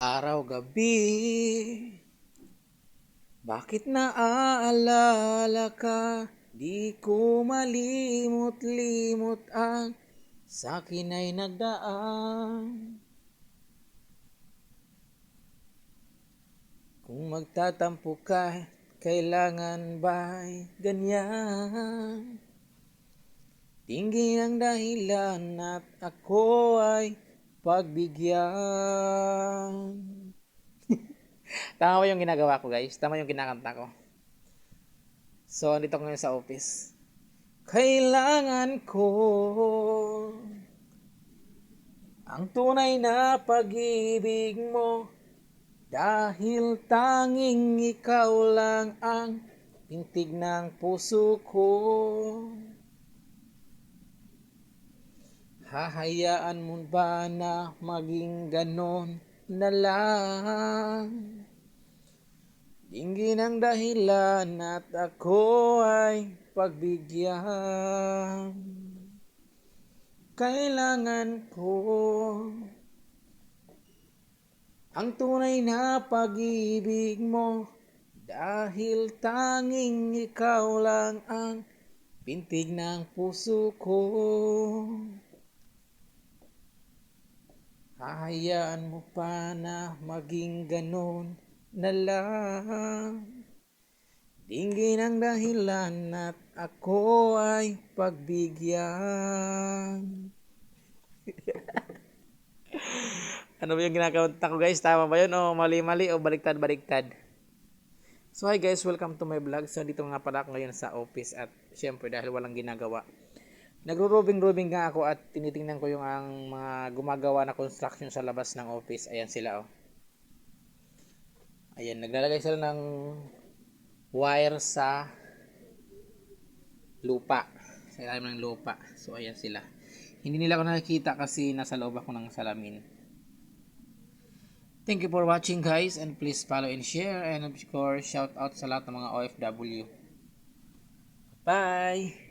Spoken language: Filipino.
Araw-gabi, bakit naaalala ka? Di ko malimot-limot ang sa'kin ay nagdaan. Kung magtatampo ka, kailangan ba'y ganyan? Tingin ang dahilan at ako ay pagbigyan. Tama ba yung ginagawa ko, guys? Tama yung kinakanta ko. So, andito ko ngayon sa office. Kailangan ko ang tunay na pag-ibig mo, dahil tanging ikaw lang ang pintig ng puso ko. Hahayaan mo ba na maging ganon na lang? Dinggin ang dahilan at ako ay pagbigyan. Kailangan ko ang tunay na pag-ibig mo, dahil tanging ikaw lang ang pintig ng puso ko. Hahayaan mo pa na maging ganon na lang? Dinggin ang dahilan at ako ay pagbigyan. Ano ba yung ginakanta ko, guys? Tama ba yun o mali-mali o baliktad-baliktad? So hi guys, welcome to my vlog. So dito nga pala ako ngayon sa office at syempre dahil walang ginagawa, nagro-robing-robing nga ako at tinitingnan ko yung ang mga gumagawa na construction sa labas ng office. Ayan sila oh. Ayan, naglalagay sila ng wire sa lupa. Sa ilalim ng lupa. So ayan sila. Hindi nila ako nakikita kasi nasa loob ako ng salamin. Thank you for watching, guys, and please follow and share, and of course shout out sa lahat ng mga OFW. Bye!